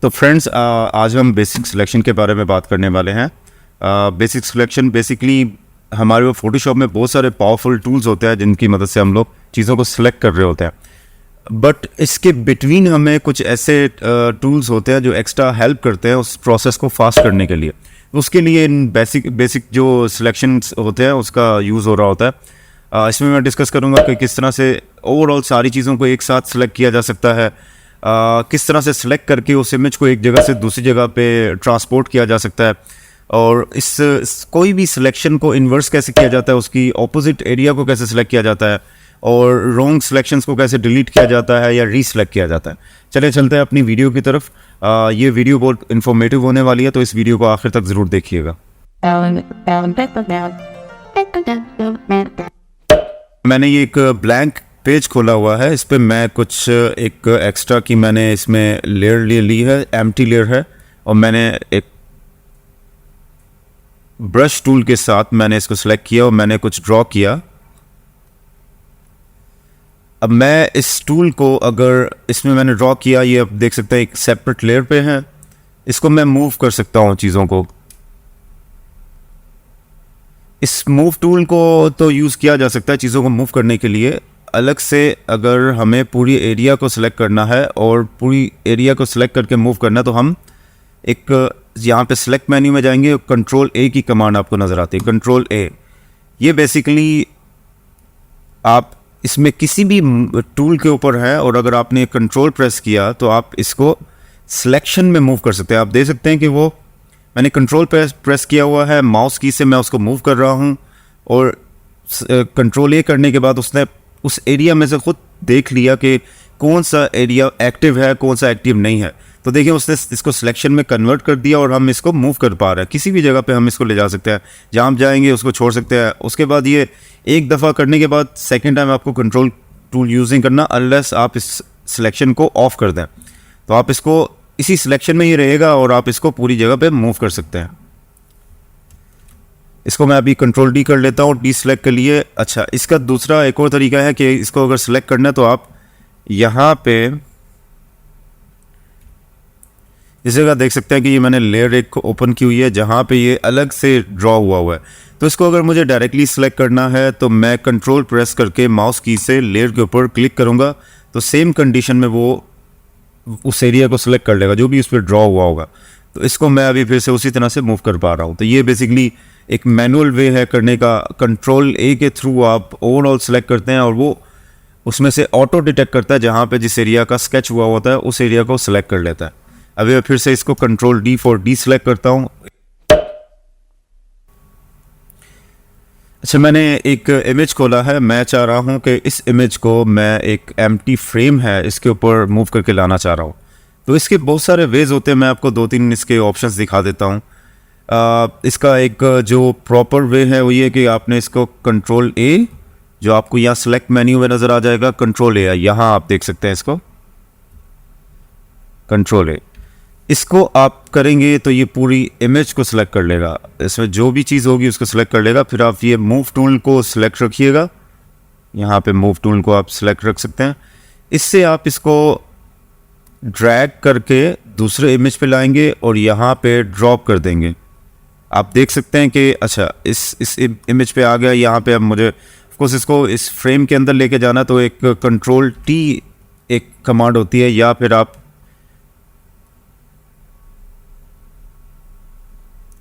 तो फ्रेंड्स, आज हम बेसिक सिलेक्शन के बारे में बात करने वाले हैं। बेसिक सिलेक्शन बेसिकली हमारे वो फोटोशॉप में बहुत सारे पावरफुल टूल्स होते हैं जिनकी मदद से हम लोग चीज़ों को सिलेक्ट कर रहे होते हैं, बट इसके बिटवीन हमें कुछ ऐसे टूल्स होते हैं जो एक्स्ट्रा हेल्प करते हैं उस प्रोसेस को फास्ट करने के लिए। उसके लिए इन बेसिक जो सिलेक्शंस होते हैं उसका यूज़ हो रहा होता है। इसमें मैं डिस्कस करूँगा कि किस तरह से ओवरऑल सारी चीज़ों को एक साथ सिलेक्ट किया जा सकता है, किस तरह से सिलेक्ट करके उस इमेज को एक जगह से दूसरी जगह पे ट्रांसपोर्ट किया जा सकता है, और इस कोई भी सिलेक्शन को इन्वर्स कैसे किया जाता है, उसकी ऑपोजिट एरिया को कैसे सिलेक्ट किया जाता है, और रॉन्ग सिलेक्शंस को कैसे डिलीट किया जाता है या रीसिलेक्ट किया जाता है। चलते हैं अपनी वीडियो की तरफ। ये वीडियो बहुत इन्फॉर्मेटिव होने वाली है, तो इस वीडियो को आखिर तक ज़रूर देखिएगा। मैंने ये एक ब्लैंक पेज खोला हुआ है, इस पर मैं कुछ एक एक्स्ट्रा की मैंने इसमें लेयर ली है, एम्प्टी लेयर है, और मैंने एक ब्रश टूल के साथ मैंने इसको सेलेक्ट किया और मैंने कुछ ड्रॉ किया। अब मैं इस टूल को, अगर इसमें मैंने ड्रॉ किया, ये आप देख सकते हैं एक सेपरेट लेयर पे है, इसको मैं मूव कर सकता हूँ चीज़ों को। इस मूव टूल को तो यूज़ किया जा सकता है चीज़ों को मूव करने के लिए। अलग से अगर हमें पूरी एरिया को सिलेक्ट करना है और पूरी एरिया को सिलेक्ट करके मूव करना है, तो हम एक यहाँ पे सिलेक्ट मेन्यू में जाएंगे, कंट्रोल ए की कमांड आपको नज़र आती है, कंट्रोल ए। ये बेसिकली आप इसमें किसी भी टूल के ऊपर है, और अगर आपने कंट्रोल प्रेस किया तो आप इसको सिलेक्शन में मूव कर सकते हैं। आप देख सकते हैं कि वो मैंने कंट्रोल प्रेस किया हुआ है, माउस की से मैं उसको मूव कर रहा हूँ, और कंट्रोल ए करने के बाद उसने उस एरिया में से खुद देख लिया कि कौन सा एरिया एक्टिव है, कौन सा एक्टिव नहीं है। तो देखिए उसने इसको सिलेक्शन में कन्वर्ट कर दिया और हम इसको मूव कर पा रहे हैं। किसी भी जगह पे हम इसको ले जा सकते हैं, जहाँ हम जाएंगे उसको छोड़ सकते हैं। उसके बाद ये एक दफ़ा करने के बाद सेकेंड टाइम आपको कंट्रोल टूल यूज़ नहीं करना, अनलेस आप इस सिलेक्शन को ऑफ कर दें। तो आप इसको इसी सिलेक्शन में ही रहेगा और आप इसको पूरी जगह पे मूव कर सकते हैं। इसको मैं अभी कंट्रोल डी कर लेता हूँ, डी सिलेक्ट कर लिए। अच्छा, इसका दूसरा एक और तरीका है कि इसको अगर सिलेक्ट करना है तो आप यहाँ पे इस जगह देख सकते हैं कि ये मैंने लेयर एक को ओपन की हुई है जहाँ पे ये अलग से ड्रॉ हुआ है। तो इसको अगर मुझे डायरेक्टली सिलेक्ट करना है तो मैं कंट्रोल प्रेस करके माउस की से लेयर के ऊपर क्लिक करूँगा, तो सेम कंडीशन में वो उस एरिया को सिलेक्ट कर लेगा जो भी उस पर ड्रॉ हुआ होगा। तो इसको मैं अभी फिर से उसी तरह से मूव कर पा रहा हूँ। तो ये बेसिकली एक मैनुअल वे है करने का। कंट्रोल ए के थ्रू आप ओवरऑल सेलेक्ट करते हैं और वो उसमें से ऑटो डिटेक्ट करता है, जहाँ पे जिस एरिया का स्केच हुआ होता है उस एरिया को सिलेक्ट कर लेता है। अभी मैं फिर से इसको control D for D select करता हूँ। अच्छा, मैंने एक इमेज खोला है, मैं चाह रहा हूँ कि इस इमेज को मैं एक एम्प्टी फ्रेम है इसके ऊपर मूव करके लाना चाह रहा हूँ। तो इसके बहुत सारे वेज होते हैं, मैं आपको 2-3 इसके ऑप्शंस दिखा देता हूँ। इसका एक जो प्रॉपर वे है वो ये कि आपने इसको कंट्रोल ए, जो आपको यहाँ सेलेक्ट मेन्यू में नज़र आ जाएगा, कंट्रोल ए, यहाँ आप देख सकते हैं इसको कंट्रोल ए। इसको आप करेंगे तो ये पूरी इमेज को सिलेक्ट कर लेगा, इसमें जो भी चीज़ होगी उसको सिलेक्ट कर लेगा। फिर आप ये मूव टूल को सिलेक्ट रखिएगा, यहाँ पे मूव टूल को आप सिलेक्ट रख सकते हैं। इससे आप इसको ड्रैग करके दूसरे इमेज पे लाएंगे और यहाँ पे ड्रॉप कर देंगे। आप देख सकते हैं कि अच्छा इस इमेज पे आ गया। यहाँ पे अब मुझे ऑफकोर्स इसको इस फ्रेम के अंदर लेके जाना, तो एक कंट्रोल टी एक कमांड होती है, या फिर आप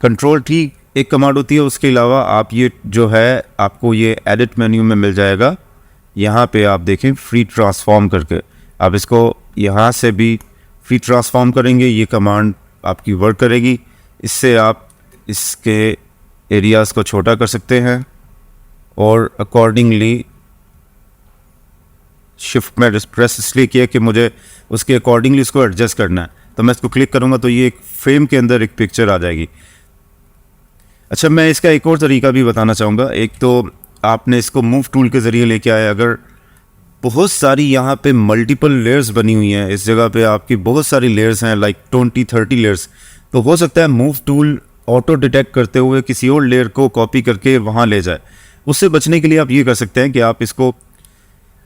कंट्रोल टी एक कमांड होती है। उसके अलावा आप ये जो है आपको ये एडिट मेन्यू में मिल जाएगा, यहाँ पे आप देखें फ्री ट्रांसफॉर्म करके, आप इसको यहाँ से भी फ्री ट्रांसफॉर्म करेंगे, ये कमांड आपकी वर्क करेगी। इससे आप इसके एरियाज़ को छोटा कर सकते हैं और अकॉर्डिंगली शिफ्ट में प्रेस इसलिए किया कि मुझे उसके अकॉर्डिंगली इसको एडजस्ट करना है। तो मैं इसको क्लिक करूँगा तो ये एक फ्रेम के अंदर एक पिक्चर आ जाएगी। अच्छा, मैं इसका एक और तरीका भी बताना चाहूँगा। एक तो आपने इसको मूव टूल के ज़रिए लेके आए, अगर बहुत सारी यहाँ पे मल्टीपल लेयर्स बनी हुई हैं, इस जगह पे आपकी बहुत सारी लेयर्स हैं, लाइक 20-30 लेयर्स, तो हो सकता है मूव टूल ऑटो डिटेक्ट करते हुए किसी और लेयर को कॉपी करके वहाँ ले जाए। उससे बचने के लिए आप ये कर सकते हैं कि आप इसको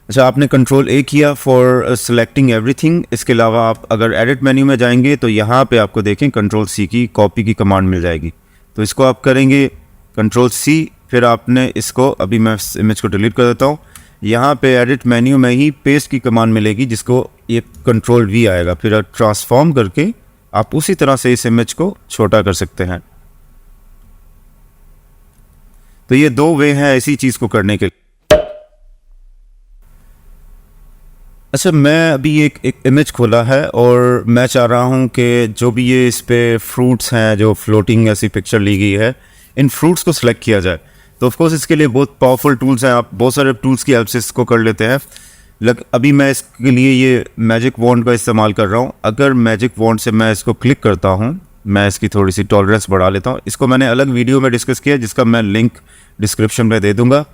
अच्छा, आपने कंट्रोल ए किया फॉर सेलेक्टिंग एवरीथिंग। इसके अलावा आप अगर एडिट मेन्यू में जाएंगे तो यहाँ पे आपको देखें कंट्रोल सी की कॉपी की कमांड मिल जाएगी। तो इसको आप करेंगे कंट्रोल सी, फिर आपने इसको, अभी मैं इस इमेज को डिलीट कर देता हूँ, यहाँ पे एडिट मेन्यू में ही पेस्ट की कमांड मिलेगी जिसको ये कंट्रोल वी आएगा, फिर ट्रांसफॉर्म करके आप उसी तरह से इस इमेज को छोटा कर सकते हैं। तो ये दो वे हैं इसी चीज़ को करने के लिए। अच्छा, मैं अभी एक इमेज खोला है और मैं चाह रहा हूँ कि जो भी ये इस पे फ्रूट्स हैं, जो फ्लोटिंग ऐसी पिक्चर ली गई है, इन फ्रूट्स को सिलेक्ट किया जाए। तो ऑफ कोर्स इसके लिए बहुत पावरफुल टूल्स हैं, आप बहुत सारे टूल्स की हेल्प से इसको कर लेते हैं। अभी मैं इसके लिए ये मैजिक वॉन्ड का इस्तेमाल कर रहा हूँ। अगर मैजिक वॉन्ड से मैं इसको क्लिक करता हूँ, मैं इसकी थोड़ी सी टॉलरेंस बढ़ा लेता हूँ। इसको मैंने अलग वीडियो में डिस्कस किया जिसका मैं लिंक डिस्क्रिप्शन में दे दूँगा।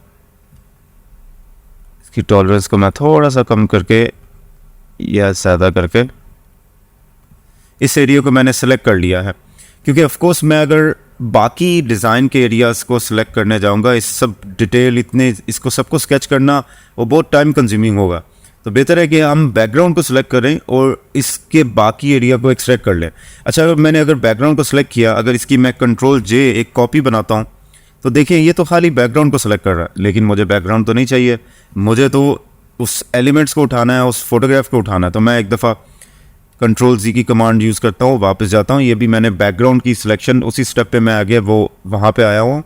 इसकी टॉलरेंस को मैं थोड़ा सा कम करके या ज़्यादा करके इस एरिया को मैंने सेलेक्ट कर लिया है, क्योंकि ऑफ कोर्स मैं अगर बाकी डिज़ाइन के एरियाज़ को सिलेक्ट करने जाऊंगा, इस सब डिटेल इतने इसको सबको स्केच करना वो बहुत टाइम कंज्यूमिंग होगा। तो बेहतर है कि हम बैकग्राउंड को सिलेक्ट करें और इसके बाकी एरिया को एक्सट्रैक्ट कर लें। अच्छा, अगर बैकग्राउंड को सिलेक्ट किया, अगर इसकी मैं कंट्रोल जे एक कॉपी बनाता हूँ, तो देखिए ये तो खाली बैकग्राउंड को सिलेक्ट कर रहा है, लेकिन मुझे बैकग्राउंड तो नहीं चाहिए, मुझे तो उस एलिमेंट्स को उठाना है, उस फोटोग्राफ को उठाना है। तो मैं एक दफ़ा कंट्रोल जी की कमांड यूज़ करता हूँ, वापस जाता हूँ। ये भी मैंने बैकग्राउंड की सिलेक्शन उसी स्टेप पे मैं आगे वो वहाँ पे आया हूँ,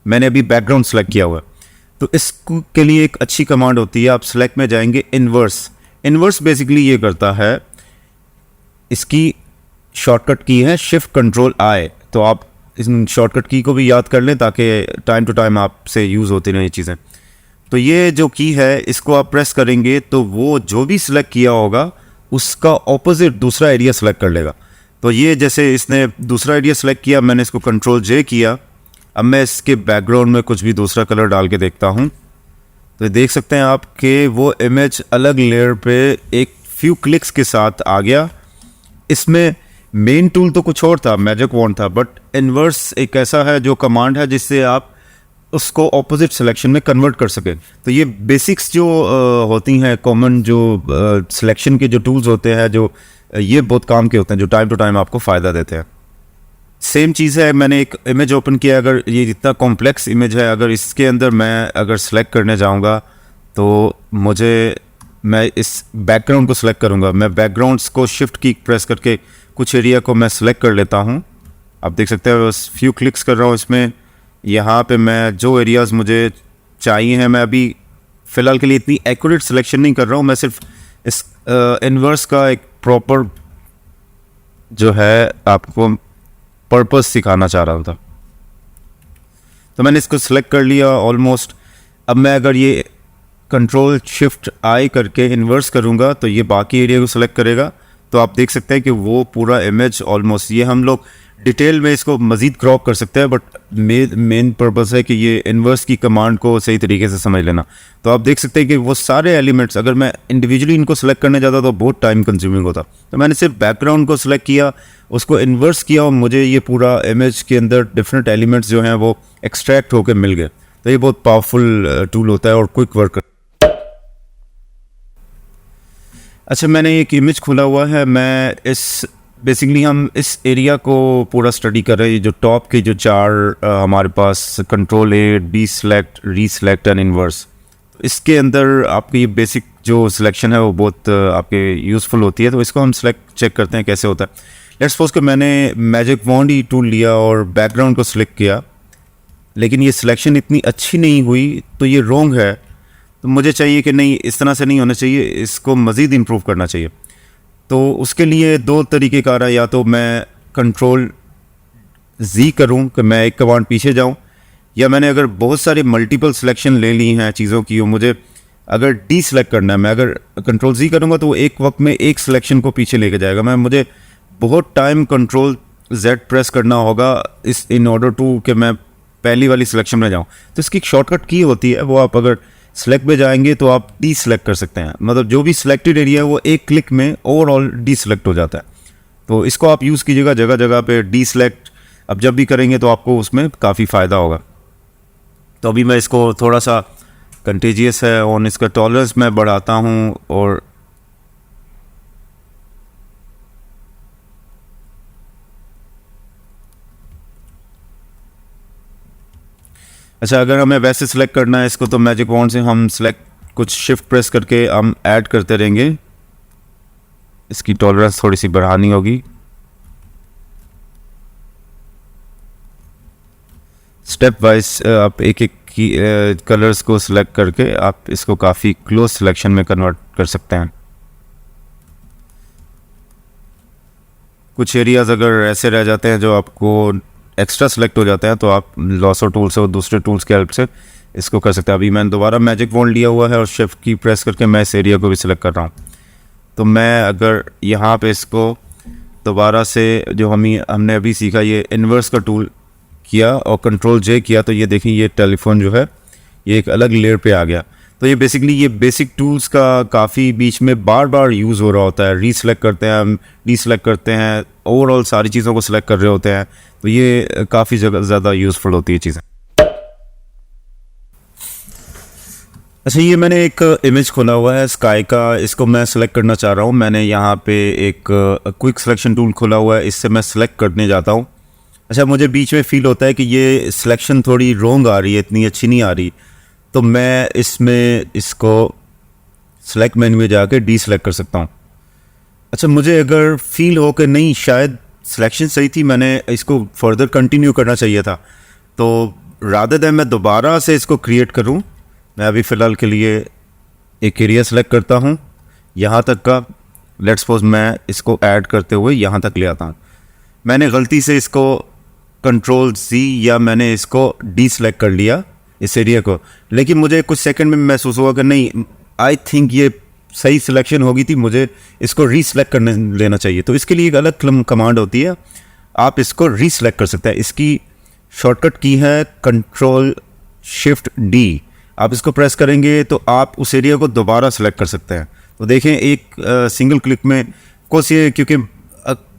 मैंने अभी बैकग्राउंड सेलेक्ट किया हुआ है। तो इसके लिए एक अच्छी कमांड होती है, आप सेलेक्ट में जाएंगे इन्वर्स। इन्वर्स बेसिकली ये करता है, इसकी शॉर्टकट की है शिफ्ट कंट्रोल आई। तो आप इस शॉर्टकट की को भी याद कर लें ताकि टाइम टू टाइम आपसे यूज़ होती रहें ये चीज़ें। तो ये जो की है, इसको आप प्रेस करेंगे तो वो जो भी सिलेक्ट किया होगा उसका ऑपोजिट दूसरा एरिया सेलेक्ट कर लेगा। तो ये जैसे इसने दूसरा एरिया सेलेक्ट किया, मैंने इसको कंट्रोल जे किया। अब मैं इसके बैकग्राउंड में कुछ भी दूसरा कलर डाल के देखता हूँ, तो देख सकते हैं आप कि वो इमेज अलग लेयर पे एक फ्यू क्लिक्स के साथ आ गया। इसमें मेन टूल तो कुछ और था, मैजिक वॉन्ड था, बट इन्वर्स एक ऐसा है जो कमांड है जिससे आप उसको ऑपोजिट सिलेक्शन में कन्वर्ट कर सकें। तो ये बेसिक्स जो होती हैं, कॉमन जो सिलेक्शन के जो टूल्स होते हैं, जो ये बहुत काम के होते हैं, जो टाइम टू टाइम आपको फ़ायदा देते हैं। सेम चीज़ है, मैंने एक इमेज ओपन किया, अगर ये जितना कॉम्प्लेक्स इमेज है, अगर इसके अंदर मैं अगर सेलेक्ट करने जाऊंगा तो मैं इस बैकग्राउंड को सिलेक्ट करूंगा। मैं बैकग्राउंड्स को शिफ्ट की प्रेस करके कुछ एरिया को मैं सिलेक्ट कर लेता हूं। आप देख सकते हैं बस फ्यू क्लिक्स कर रहा हूं इसमें। यहाँ पे मैं जो एरियाज़ मुझे चाहिए हैं, मैं अभी फ़िलहाल के लिए इतनी एक्यूरेट सिलेक्शन नहीं कर रहा हूँ, मैं सिर्फ इस इन्वर्स का एक प्रॉपर जो है आपको पर्पस सिखाना चाह रहा था। तो मैंने इसको सिलेक्ट कर लिया ऑलमोस्ट। अब मैं अगर ये कंट्रोल शिफ्ट आई करके इन्वर्स करूँगा तो ये बाकी एरिया को सिलेक्ट करेगा। तो आप देख सकते हैं कि वो पूरा इमेज ऑलमोस्ट, ये हम लोग डिटेल में इसको मज़ीद क्रॉप कर सकते हैं, बट मेन पर्पस है कि ये इन्वर्स की कमांड को सही तरीके से समझ लेना। तो आप देख सकते हैं कि वो सारे एलिमेंट्स अगर मैं इंडिविजुअली इनको सेलेक्ट करने जाता तो बहुत टाइम कंज्यूमिंग होता। तो मैंने सिर्फ बैकग्राउंड को सिलेक्ट किया, उसको इन्वर्स किया और मुझे ये पूरा इमेज के अंदर डिफरेंट एलिमेंट्स जो हैं वो एक्सट्रैक्ट होकर मिल गए। तो ये बहुत पावरफुल टूल होता है और क्विक वर्क। अच्छा, मैंने एक इमेज खोला हुआ है, मैं बेसिकली हम इस एरिया को पूरा स्टडी कर रहे हैं। जो टॉप के जो चार हमारे पास कंट्रोल ए, डी सेलेक्ट, री सेलेक्ट एंड इन्वर्स, इसके अंदर आपकी ये बेसिक जो सिलेक्शन है वो बहुत आपके यूज़फुल होती है। तो इसको हम सेलेक्ट चेक करते हैं कैसे होता है। लेट्स सपोज कि मैंने मैजिक वॉन्ड ही टूल लिया और बैकग्राउंड को सिलेक्ट किया, लेकिन ये सिलेक्शन इतनी अच्छी नहीं हुई, तो ये रॉन्ग है। तो मुझे चाहिए कि नहीं, इस तरह से नहीं होना चाहिए, इसको मज़ीद इम्प्रूव करना चाहिए। तो उसके लिए दो तरीके कार है, या तो मैं कंट्रोल जी करूं कि मैं एक कमांड पीछे जाऊं, या मैंने अगर बहुत सारे मल्टीपल सिलेक्शन ले ली हैं चीज़ों की और मुझे अगर डी सेलेक्ट करना है, मैं अगर कंट्रोल जी करूंगा तो वो एक वक्त में एक सिलेक्शन को पीछे लेके जाएगा। मुझे बहुत टाइम कंट्रोल जेड प्रेस करना होगा इन ऑर्डर टू कि मैं पहली वाली सिलेक्शन में जाऊँ। तो इसकी एक शॉर्टकट की होती है, वो आप अगर सेलेक्ट में जाएंगे तो आप डी सेलेक्ट कर सकते हैं, मतलब जो भी सिलेक्टेड एरिया है वो एक क्लिक में ओवरऑल डी सेलेक्ट हो जाता है। तो इसको आप यूज़ कीजिएगा जगह जगह पे डी सेलेक्ट। अब जब भी करेंगे तो आपको उसमें काफ़ी फ़ायदा होगा। तो अभी मैं इसको थोड़ा सा कंटेजियस है और इसका टॉलरेंस मैं बढ़ाता हूँ। और अच्छा, अगर हमें वैसे सिलेक्ट करना है इसको तो मैजिक वॉन्ड से हम सिलेक्ट कुछ शिफ्ट प्रेस करके हम ऐड करते रहेंगे। इसकी टॉलरेंस थोड़ी सी बढ़ानी होगी। स्टेप वाइज आप एक एक की कलर्स को सिलेक्ट करके आप इसको काफ़ी क्लोज सिलेक्शन में कन्वर्ट कर सकते हैं। कुछ एरियाज अगर ऐसे रह जाते हैं जो आपको एक्स्ट्रा सेलेक्ट हो जाते हैं तो आप लॉसो टूल से और दूसरे टूल्स की हेल्प से इसको कर सकते हैं। अभी मैंने दोबारा मैजिक वॉन्ड लिया हुआ है और शिफ्ट की प्रेस करके मैं इस एरिया को भी सिलेक्ट कर रहा हूँ। तो मैं अगर यहाँ पे इसको दोबारा से जो हमने अभी सीखा ये इन्वर्स का टूल किया और कंट्रोल जे किया तो ये देखें ये टेलीफोन जो है ये एक अलग लेयर पे आ गया। तो ये बेसिकली ये बेसिक टूल्स का काफ़ी बीच में बार बार यूज़ हो रहा होता है। रीसेलेक्ट करते हैं हम, डीसेलेक्ट करते हैं, ओवरऑल सारी चीज़ों को सिलेक्ट कर रहे होते हैं। तो ये काफ़ी ज़्यादा यूज़फुल होती है चीज़ें। अच्छा, ये मैंने एक इमेज खोला हुआ है स्काई का, इसको मैं सिलेक्ट करना चाह रहा हूँ। मैंने यहाँ पे एक क्विक सिलेक्शन टूल खोला हुआ है, इससे मैं सिलेक्ट करने जाता हूँ। अच्छा, मुझे बीच में फील होता है कि ये सिलेक्शन थोड़ी रोंग आ रही है, इतनी अच्छी नहीं आ रही। तो मैं इसमें इसको सेलेक्ट मेन्यू में जाके डीसेलेक्ट कर सकता हूँ। अच्छा, मुझे अगर फील हो कि नहीं शायद सिलेक्शन सही थी, मैंने इसको फर्दर कंटिन्यू करना चाहिए था, तो रादर देन मैं दोबारा से इसको क्रिएट करूँ, मैं अभी फ़िलहाल के लिए एक एरिया सेलेक्ट करता हूँ यहाँ तक का। लेट्स सपोज मैं इसको ऐड करते हुए यहाँ तक ले आता हूँ। मैंने गलती से इसको कंट्रोल सी या मैंने इसको डीसेलेक्ट कर लिया इस एरिया को, लेकिन मुझे कुछ सेकंड में महसूस हुआ कि नहीं, आई थिंक ये सही सिलेक्शन होगी थी, मुझे इसको रीसेलेक्ट करने लेना चाहिए। तो इसके लिए एक अलग कमांड होती है, आप इसको रीसेलेक्ट कर सकते हैं। इसकी शॉर्टकट की है कंट्रोल शिफ्ट डी। आप इसको प्रेस करेंगे तो आप उस एरिया को दोबारा सेलेक्ट कर सकते हैं। तो देखें एक सिंगल क्लिक में कुछ ये, क्योंकि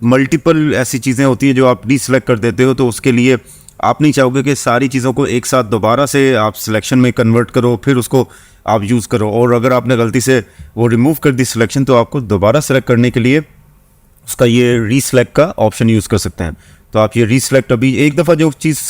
मल्टीपल ऐसी चीज़ें होती हैं जो आप डीसेलेक्ट कर देते हो, तो उसके लिए आप नहीं चाहोगे कि सारी चीज़ों को एक साथ दोबारा से आप सिलेक्शन में कन्वर्ट करो फिर उसको आप यूज़ करो। और अगर आपने गलती से वो रिमूव कर दी सिलेक्शन तो आपको दोबारा सेलेक्ट करने के लिए उसका ये रीसेलेक्ट का ऑप्शन यूज़ कर सकते हैं। तो आप ये रीसेलेक्ट, अभी एक दफ़ा जो चीज़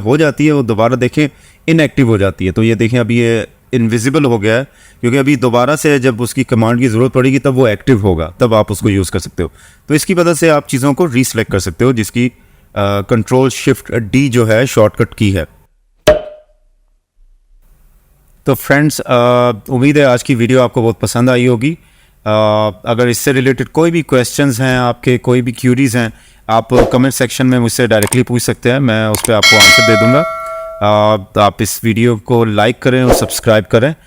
हो जाती है वो दोबारा देखें इनएक्टिव हो जाती है। तो ये देखें अभी ये इनविजिबल हो गया है, क्योंकि अभी दोबारा से जब उसकी कमांड की ज़रूरत पड़ेगी तब वो एक्टिव होगा, तब आप उसको यूज़ कर सकते हो। तो इसकी वजह से आप चीज़ों को रीसेलेक्ट कर सकते हो, जिसकी कंट्रोल शिफ्ट डी जो है शॉर्टकट की है। तो फ्रेंड्स, उम्मीद है आज की वीडियो आपको बहुत पसंद आई होगी। अगर इससे रिलेटेड कोई भी क्वेश्चंस हैं आपके, कोई भी क्यूरीज़ हैं, आप कमेंट सेक्शन में मुझसे डायरेक्टली पूछ सकते हैं, मैं उस पर आपको आंसर दे दूँगा। तो आप इस वीडियो को लाइक करें और सब्सक्राइब करें।